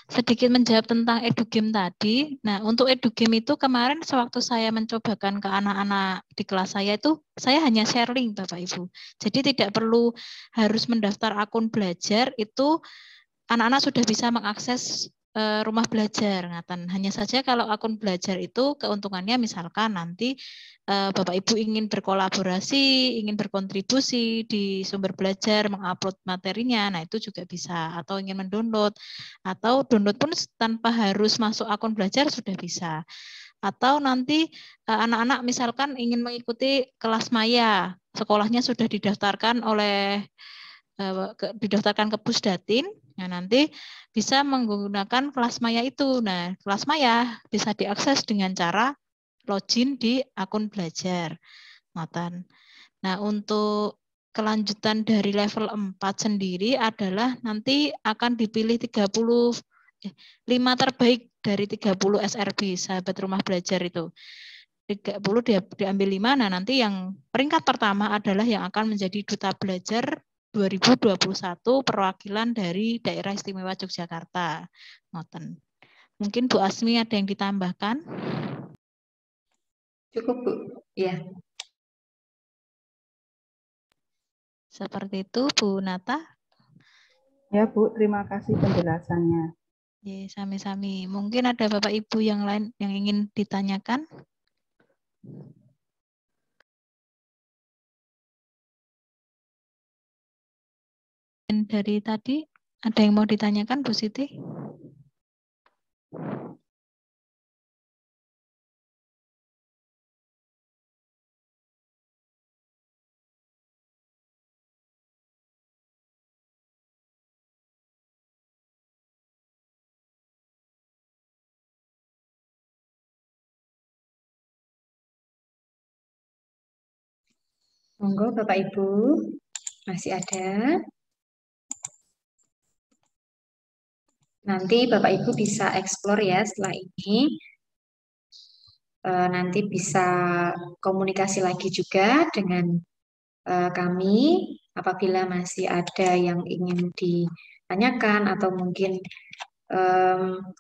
Sedikit menjawab tentang edugame tadi. Nah, untuk edugame itu kemarin sewaktu saya mencobakan ke anak-anak di kelas saya itu, saya hanya share link Bapak Ibu. Jadi tidak perlu harus mendaftar akun belajar, itu anak-anak sudah bisa mengakses Rumah Belajar. Ngaten. Hanya saja kalau akun belajar itu keuntungannya misalkan nanti Bapak Ibu ingin berkolaborasi, ingin berkontribusi di sumber belajar, mengupload materinya, nah itu juga bisa. Atau ingin mendownload, atau download pun tanpa harus masuk akun belajar sudah bisa. Atau nanti anak-anak misalkan ingin mengikuti kelas maya, sekolahnya sudah didaftarkan ke Pusdatin, nah nanti bisa menggunakan kelas maya itu. Nah, kelas maya bisa diakses dengan cara login di akun belajar. Nah, untuk kelanjutan dari level 4 sendiri adalah nanti akan dipilih 5 terbaik dari 30 SRB, sahabat Rumah Belajar itu. 30 diambil 5, nah nanti yang peringkat pertama adalah yang akan menjadi Duta Belajar 2021 perwakilan dari Daerah Istimewa Yogyakarta. Mungkin Bu Asmi ada yang ditambahkan? Cukup Bu, ya. Seperti itu Bu Nata. Ya Bu, terima kasih penjelasannya. Ya, sami-sami. Mungkin ada Bapak Ibu yang lain yang ingin ditanyakan? Dan dari tadi ada yang mau ditanyakan Bu Siti? Monggo Bapak Ibu, masih ada? Nanti Bapak Ibu bisa explore ya setelah ini. Nanti bisa komunikasi lagi juga dengan kami. Apabila masih ada yang ingin ditanyakan atau mungkin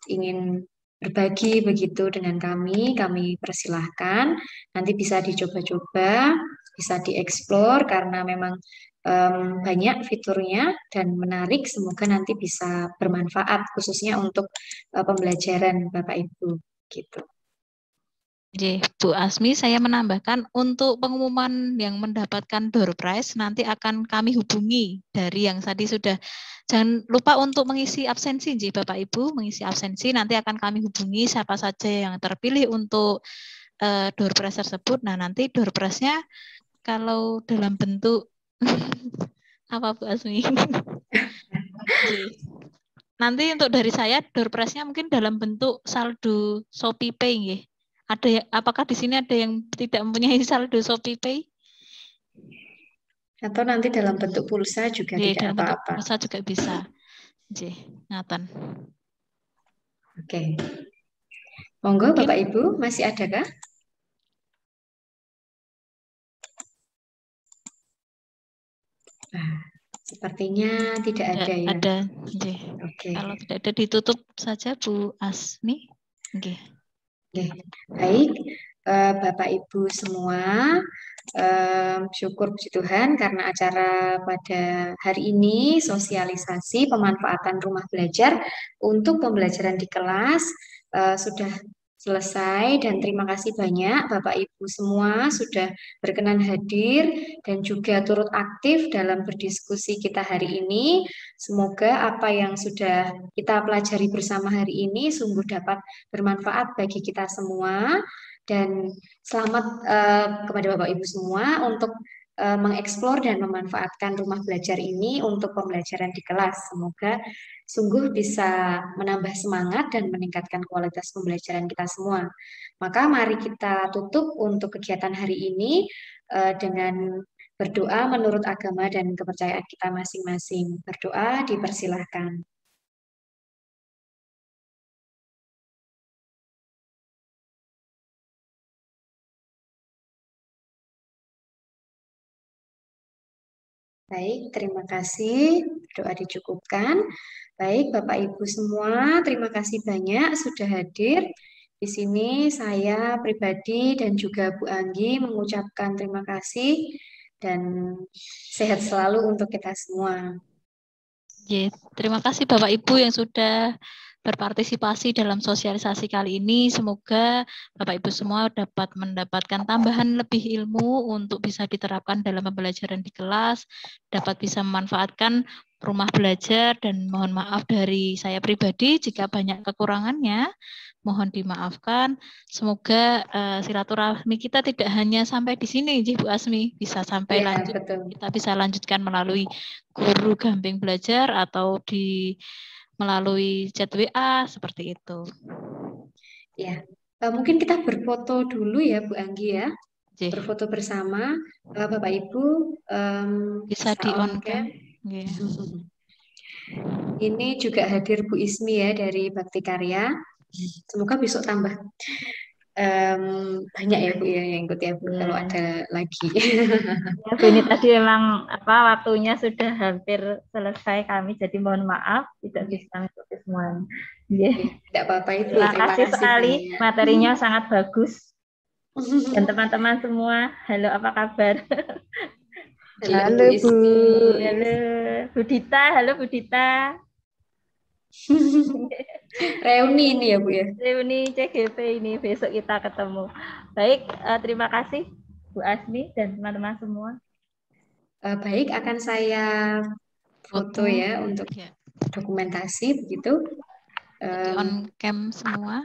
ingin berbagi begitu dengan kami persilahkan. Nanti bisa dicoba-coba, bisa dieksplor karena memang banyak fiturnya dan menarik. Semoga nanti bisa bermanfaat khususnya untuk pembelajaran Bapak Ibu gitu. Oke, Bu Asmi, saya menambahkan untuk pengumuman yang mendapatkan door prize nanti akan kami hubungi dari yang tadi sudah. Jangan lupa untuk mengisi absensi, Bapak Ibu, mengisi absensi nanti akan kami hubungi siapa saja yang terpilih untuk door prize tersebut. Nah, nanti door prize-nya kalau dalam bentuk apa Bu Asmi? Nanti untuk dari saya door prize-nya mungkin dalam bentuk saldo Shopee Pay, nggih. Apakah di sini ada yang tidak mempunyai saldo Shopee Pay? Atau nanti dalam bentuk pulsa juga tidak apa-apa. Pulsa juga bisa. Ngaten. Oke. Monggo Bapak Ibu, masih adakah? Sepertinya tidak ada ya. Ada. Oke. Kalau tidak ada ditutup saja Bu Asmi. Oke. Baik, Bapak Ibu semua, syukur puji Tuhan karena acara pada hari ini sosialisasi pemanfaatan rumah belajar untuk pembelajaran di kelas sudah selesai dan terima kasih banyak Bapak Ibu semua sudah berkenan hadir dan juga turut aktif dalam berdiskusi kita hari ini. Semoga apa yang sudah kita pelajari bersama hari ini sungguh dapat bermanfaat bagi kita semua dan selamat kepada Bapak Ibu semua untuk mengeksplor dan memanfaatkan rumah belajar ini untuk pembelajaran di kelas. Semoga sungguh bisa menambah semangat dan meningkatkan kualitas pembelajaran kita semua. Maka mari kita tutup untuk kegiatan hari ini dengan berdoa menurut agama dan kepercayaan kita masing-masing. Berdoa dipersilahkan. Baik, terima kasih. Doa dicukupkan. Baik, Bapak Ibu semua, terima kasih banyak sudah hadir. Di sini saya pribadi dan juga Bu Anggi mengucapkan terima kasih dan sehat selalu untuk kita semua. Terima kasih Bapak Ibu yang sudah berpartisipasi dalam sosialisasi kali ini. Semoga Bapak Ibu semua dapat mendapatkan tambahan lebih ilmu untuk bisa diterapkan dalam pembelajaran di kelas, dapat bisa memanfaatkan rumah belajar, dan mohon maaf dari saya pribadi jika banyak kekurangannya, mohon dimaafkan. Semoga silaturahmi kita tidak hanya sampai di sini, Bu Asmi, bisa sampai lanjut. Betul. Kita bisa lanjutkan melalui guru gamping belajar atau melalui chat WA seperti itu. Ya, mungkin kita berfoto dulu ya Bu Anggi ya. Berfoto bersama Bapak Ibu bisa di on cam. Ini juga hadir Bu Ismi ya dari Bakti Karya. Semoga besok tambah banyak ya Bu ya yang ikut ya Bu kalau ada lagi. Ya, Bu, ini tadi memang waktunya sudah hampir selesai kami, jadi mohon maaf tidak bisa mengikuti semuanya. Tidak apa-apa Ibu. Terima kasih sekali, materinya sangat bagus. Dan teman-teman semua, halo apa kabar? Halo Bu. Halo Bu Dita, halo Bu Dita. Reuni ini ya Bu ya. Reuni CGP ini besok kita ketemu. Baik, terima kasih Bu Asmi dan teman-teman semua. Baik, akan saya foto ya untuk dokumentasi begitu. On cam semua.